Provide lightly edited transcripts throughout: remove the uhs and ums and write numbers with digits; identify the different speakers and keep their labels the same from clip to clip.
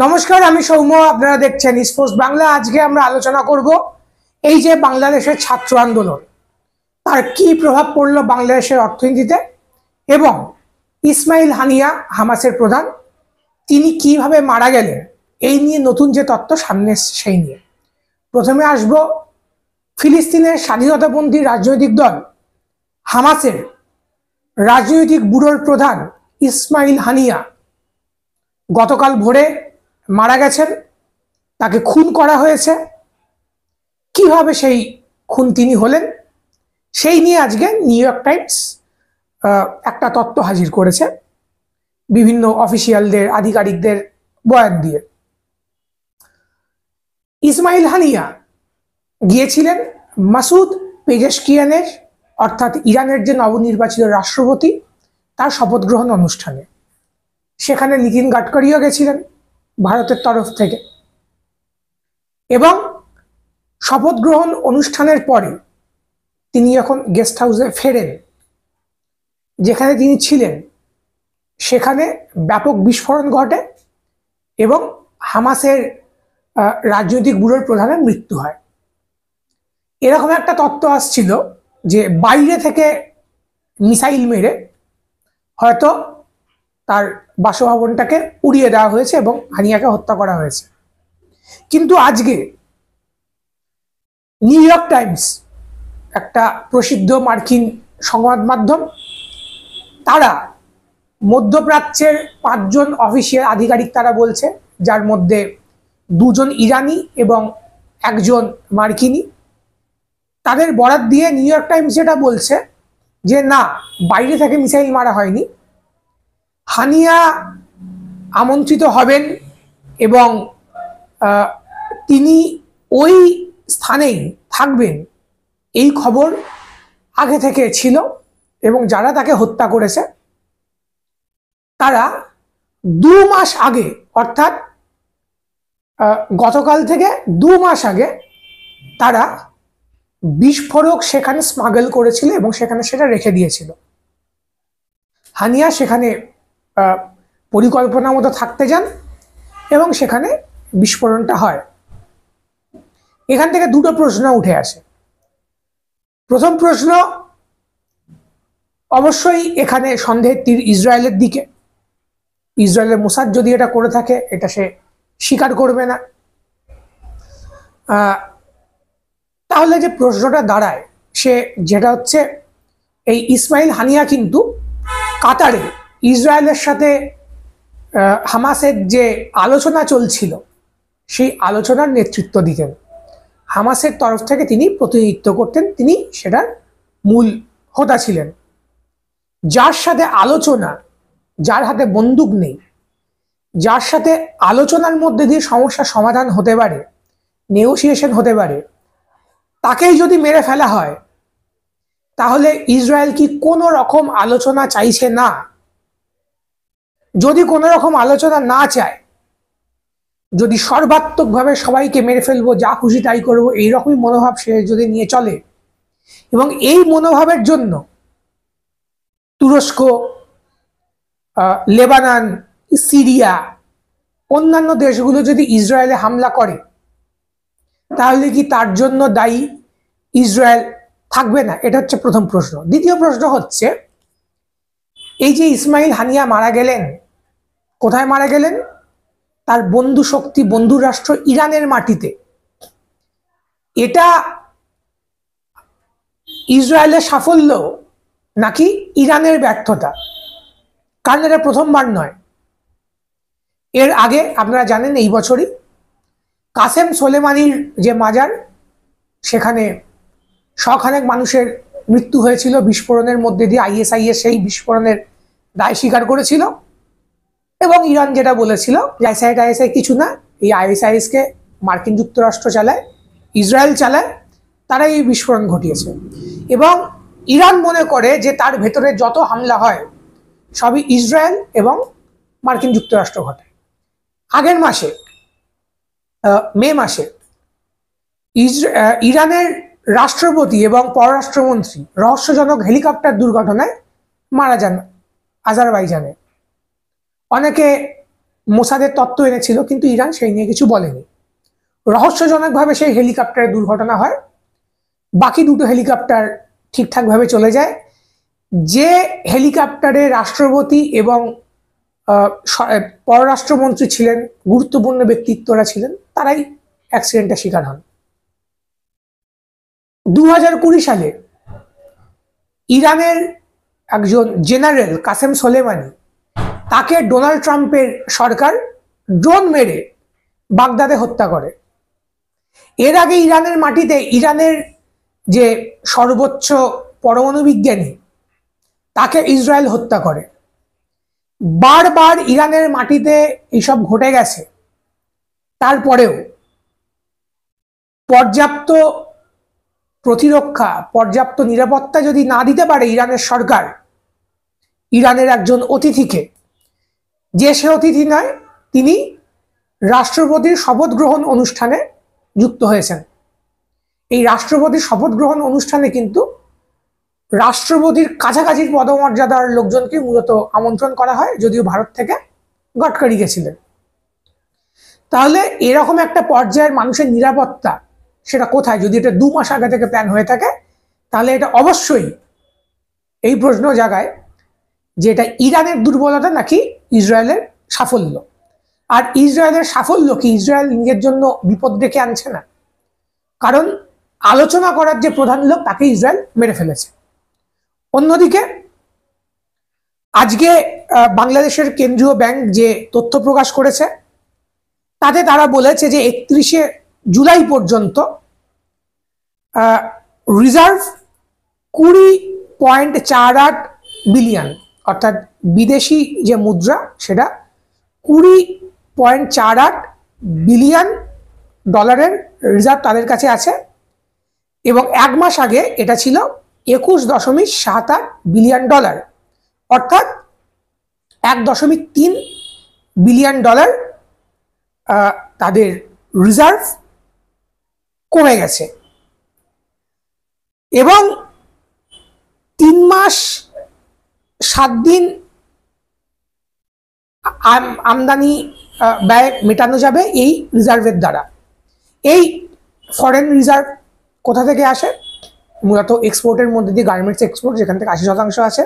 Speaker 1: নমস্কার, আমি সৌম্য। আপনারা দেখছেন স্পোর্টস বাংলা। আজকে আমরা আলোচনা করব এই যে বাংলাদেশের ছাত্র আন্দোলন, তার কি প্রভাব পড়লো বাংলাদেশের অর্থনীতিতে, এবং ইসমাইল হানিয়া, হামাসের প্রধান, তিনি কিভাবে মারা গেলেন, এই নিয়ে নতুন যে তথ্য সামনে এসছে সেই নিয়ে। প্রথমে আসব ফিলিস্তিনের স্বাধীনতাপন্থী রাজনৈতিক দল হামাসের রাজনৈতিক ব্যুরোর প্রধান ইসমাইল হানিয়া গতকাল ভোরে মারা গেছেন। তাকে খুন করা হয়েছে। কিভাবে সেই খুন তিনি হলেন সেই নিয়ে আজকে নিউ ইয়র্ক টাইমস একটা তথ্য হাজির করেছে, বিভিন্ন অফিসিয়ালদের, আধিকারিকদের বয়ান দিয়ে। ইসমাইল হানিয়া গিয়েছিলেন মাসুদ পেজেশকিয়ানের, অর্থাৎ ইরানের যে নবনির্বাচিত রাষ্ট্রপতি, তার শপথ গ্রহণ অনুষ্ঠানে। সেখানে নীতিন গাডকারিও গেছিলেন ভারতের তরফ থেকে। এবং শপথ গ্রহণ অনুষ্ঠানের পরে তিনি যখন গেস্ট হাউসে ফেরেন, যেখানে তিনি ছিলেন, সেখানে ব্যাপক বিস্ফোরণ ঘটে এবং হামাসের রাজনৈতিক ব্যুরোর প্রধানের মৃত্যু হয়। এরকম একটা তথ্য আসছিল যে বাইরে থেকে মিসাইল মেরে হয়তো তার বাসভবনটাকে উড়িয়ে দেওয়া হয়েছে এবং হানিয়াকে হত্যা করা হয়েছে। কিন্তু আজকে নিউ ইয়র্ক টাইমস, একটা প্রসিদ্ধ মার্কিন সংবাদ মাধ্যম, তারা মধ্যপ্রাচ্যের 5 জন অফিসিয়াল আধিকারিক তারা বলছে, যার মধ্যে 2 জন ইরানি এবং 1 জন মার্কিনী, তাদের বরাত দিয়ে নিউ ইয়র্ক টাইমস যেটা বলছে যে না, বাইরে থেকে মিসাইল মারা হয়নি, হানিয়া আমন্ত্রিত হবেন এবং তিনি ওই স্থানেই থাকবেন, এই খবর আগে থেকে ছিল। এবং যারা তাকে হত্যা করেছে তারা 2 মাস আগে, অর্থাৎ গতকাল থেকে 2 মাস আগে, তারা বিস্ফোরক সেখানে স্মাগল করেছিল এবং সেখানে সেটা রেখে দিয়েছিল। হানিয়া সেখানে পরিকল্পনা মতো থাকতে যান এবং সেখানে বিস্ফোরণটা হয়। এখান থেকে 2টো প্রশ্ন উঠে আসে। প্রথম প্রশ্ন, অবশ্যই এখানে সন্দেহের তীর ইসরায়েলের দিকে। ইসরায়েলের মোসাদ যদি এটা করে থাকে, এটা সে স্বীকার করবে না। তাহলে যে প্রশ্নটা দাঁড়ায় সে যেটা হচ্ছে, এই ইসমাইল হানিয়া কিন্তু কাতারে ইসরায়েলের সাথে হামাসের যে আলোচনা চলছিল সেই আলোচনার নেতৃত্ব দিতেন। হামাসের তরফ থেকে তিনি প্রতিনিধিত্ব করতেন, তিনি সেটার মূল হোতা ছিলেন। যার সাথে আলোচনা, যার হাতে বন্দুক নেই, যার সাথে আলোচনার মধ্যে দিয়ে সমস্যার সমাধান হতে পারে, নেগোসিয়েশন হতে পারে, তাকেই যদি মেরে ফেলা হয়, তাহলে ইসরায়েল কি কোনো রকম আলোচনা চাইছে না? যদি কোনো রকম আলোচনা না চায়, যদি সর্বাত্মকভাবে সবাইকে মেরে ফেলবো, যা খুশি তাই করবো, এইরকমই মনোভাব সে যদি নিয়ে চলে, এবং এই মনোভাবের জন্য তুরস্ক, লেবানন, সিরিয়া, অন্যান্য দেশগুলো যদি ইসরায়েলে হামলা করে, তাহলে কি তার জন্য দায়ী ইসরায়েল থাকবে না? এটা হচ্ছে প্রথম প্রশ্ন। দ্বিতীয় প্রশ্ন হচ্ছে, এই যে ইসমাইল হানিয়া মারা গেলেন, কোথায় মারা গেলেন? তার বন্ধু শক্তি, বন্ধু রাষ্ট্র ইরানের মাটিতে। এটা ইসরায়েলের সাফল্য নাকি ইরানের ব্যর্থতা? কারণ এটা প্রথমবার নয়। এর আগে আপনারা জানেন, এই বছরই কাসেম সোলেমানির যে মাজার, সেখানে শখানেক মানুষের মৃত্যু হয়েছিল বিস্ফোরণের মধ্যে দিয়ে। আইএসআইএস সেই বিস্ফোরণের দায় স্বীকার করেছিল এবং ইরান যেটা বলেছিল যে আইএসআই কিছু না, এই আইএসআইএসকে মার্কিন যুক্তরাষ্ট্র চালায়, ইসরায়েল চালায়, তারাই এই বিস্ফোরণ ঘটিয়েছে। এবং ইরান মনে করে যে তার ভেতরে যত হামলা হয় সবই ইসরায়েল এবং মার্কিন যুক্তরাষ্ট্র ঘটায়। আগের মাসে, মে মাসে, ইরানের রাষ্ট্রপতি এবং পররাষ্ট্রমন্ত্রী রহস্যজনক হেলিকপ্টার দুর্ঘটনায় মারা যান আজারবাইজানে। অনেকে মোসাদের তত্ত্ব এনেছিল, কিন্তু ইরান সেই নিয়ে কিছু বলেনি। রহস্যজনকভাবে সেই হেলিকপ্টারের দুর্ঘটনা হয়, বাকি দুটো হেলিকপ্টার ঠিকঠাকভাবে চলে যায়। যে হেলিকপ্টারে রাষ্ট্রপতি এবং পররাষ্ট্রমন্ত্রী ছিলেন, গুরুত্বপূর্ণ ব্যক্তিত্বরা ছিলেন, তারাই অ্যাক্সিডেন্টের শিকার হন। 2020 সালে ইরানের একজন জেনারেল কাসেম সোলেমানি, তাকে ডোনাল্ড ট্রাম্পের সরকার ড্রোন মেরে বাগদাদে হত্যা করে। এর আগে ইরানের মাটিতে ইরানের যে সর্বোচ্চ পরমাণু বিজ্ঞানী, তাকে ইসরায়েল হত্যা করে। বারবার ইরানের মাটিতে এইসব ঘটে গেছে, তারপরেও পর্যাপ্ত প্রতিরক্ষা, পর্যাপ্ত নিরাপত্তা যদি না দিতে পারে ইরানের সরকার ইরানের একজন অতিথিকে, যে সে অতিথি নয়, তিনি রাষ্ট্রপতির শপথ গ্রহণ অনুষ্ঠানে যুক্ত হয়েছেন। এই রাষ্ট্রপতির শপথ গ্রহণ অনুষ্ঠানে কিন্তু রাষ্ট্রপতির কাছাকাছি পদমর্যাদার লোকজনকে মূলত আমন্ত্রণ করা হয়, যদিও ভারত থেকে গডকারি গেছিলেন। তাহলে এরকম একটা পর্যায়ের মানুষের নিরাপত্তা সেটা কোথায়? যদি এটা 2 মাস আগে থেকে প্ল্যান হয়ে থাকে, তাহলে এটা অবশ্যই এই প্রশ্ন জাগায় যে এটা ইরানের দুর্বলতা নাকি ইসরায়েলের সাফল্য। আর ইসরায়েলের সাফল্য কি ইসরায়েল নিজের জন্য বিপদ ডেকে আনছে না? কারণ আলোচনা করার যে প্রধান লোক, তাকে ইসরায়েল মেরে ফেলেছে। অন্যদিকে আজকে বাংলাদেশের কেন্দ্রীয় ব্যাংক যে তথ্য প্রকাশ করেছে, তাতে তারা বলেছে যে 31শে জুলাই পর্যন্ত রিজার্ভ 20.48 বিলিয়ন, অর্থাৎ বিদেশি যে মুদ্রা সেটা 20.48 বিলিয়ন ডলারের রিজার্ভ তাদের কাছে আছে। এবং 1 মাস আগে এটা ছিল 21.78 বিলিয়ন ডলার, অর্থাৎ 1.3 বিলিয়ন ডলার তাদের রিজার্ভ কমে গেছে। এবং 3 মাস 7 দিন আমদানি ব্যয় মেটানো যাবে এই রিজার্ভের দ্বারা। এই ফরেন রিজার্ভ কোথা থেকে আসে? মূলত এক্সপোর্টের মধ্যে দিয়ে, গার্মেন্টস এক্সপোর্ট, যেখান থেকে 80% আসে,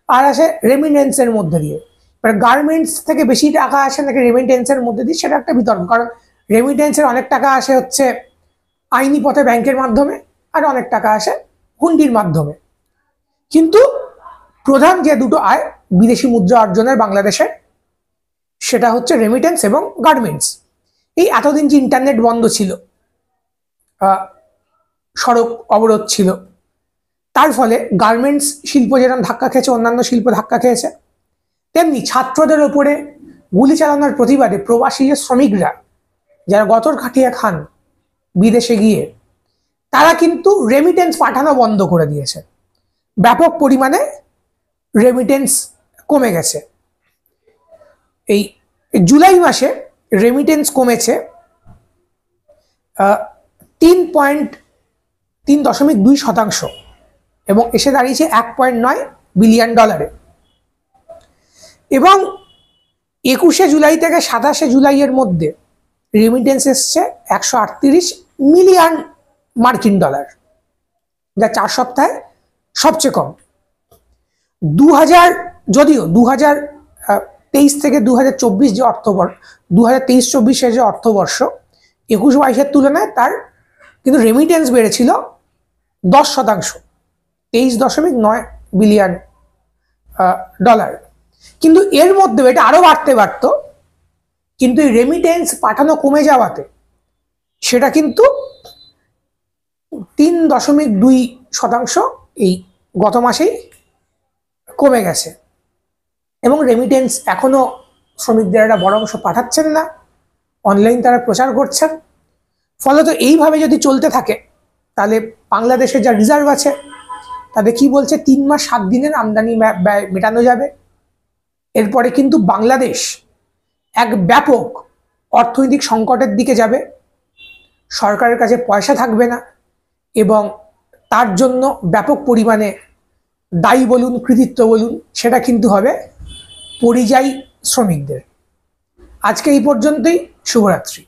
Speaker 1: আর আসে রেমিটেন্সের মধ্যে দিয়ে। এবার গার্মেন্টস থেকে বেশি টাকা আসে নাকি রেমিটেন্সের মধ্যে দিয়ে, সেটা একটা বিতর্ক। কারণ রেমিটেন্সের অনেক টাকা আসে হচ্ছে আইনি পথে ব্যাংকের মাধ্যমে, আর অনেক টাকা আসে হুন্ডির মাধ্যমে। কিন্তু প্রধান যে দুটো আয় বিদেশি মুদ্রা অর্জনের বাংলাদেশের, সেটা হচ্ছে রেমিটেন্স এবং গার্মেন্টস। এই এতদিন যে ইন্টারনেট বন্ধ ছিল, সড়ক অবরোধ ছিল, তার ফলে গার্মেন্টস শিল্প যেরকম ধাক্কা খেয়েছে, অন্যান্য শিল্প ধাক্কা খেয়েছে, তেমনি ছাত্রদের ওপরে গুলি চালানোর প্রতিবাদে প্রবাসী যে শ্রমিকরা, যারা গতর খাটিয়ে খান বিদেশে গিয়ে, তারা কিন্তু রেমিটেন্স পাঠানো বন্ধ করে দিয়েছে। ব্যাপক পরিমাণে রেমিটেন্স কমে গেছে। এই জুলাই মাসে রেমিটেন্স কমেছে 3.2% এবং এসে দাঁড়িয়েছে 1.9 বিলিয়ন ডলারে। এবং 21শে জুলাই থেকে 27শে জুলাইয়ের মধ্যে রেমিটেন্স এসছে 138 মিলিয়ন মার্কিন ডলার, যা 4 সপ্তাহে সবচেয়ে কম। যদিও 2023 থেকে 2024 যে অর্থবর্ষ, 2023-24 যে অর্থবর্ষ 21-22 তুলনায় তার কিন্তু রেমিটেন্স বেড়েছিল 10%, 23.9 বিলিয়ন ডলার। কিন্তু এর মধ্যে এটা আরো বাড়তে পারত, কিন্তু এই রেমিটেন্স পাঠানো কমে যাওয়াতে সেটা কিন্তু 3.2% এই গত মাসেই কমে গেছে। এবং রেমিটেন্স এখনো শ্রমিকদের একটা বড় অংশ পাঠাচ্ছেন না, অনলাইন তারা প্রচার করছেন। ফলত এইভাবে যদি চলতে থাকে, তাহলে বাংলাদেশের যা রিজার্ভ আছে তাদের কি বলছে, 3 মাস 7 দিনের আমদানি ব্যয় মেটানো যাবে। এরপরে কিন্তু বাংলাদেশ এক ব্যাপক অর্থনৈতিক সংকটের দিকে যাবে, সরকারের কাছে পয়সা থাকবে না, এবং তার জন্য ব্যাপক পরিমাণে দায়ী বলুন, কৃতিত্ব বলুন, সেটা কিন্তু হবে পরিযায়ী শ্রমিকদের। আজকে এই পর্যন্তই। শুভরাত্রি।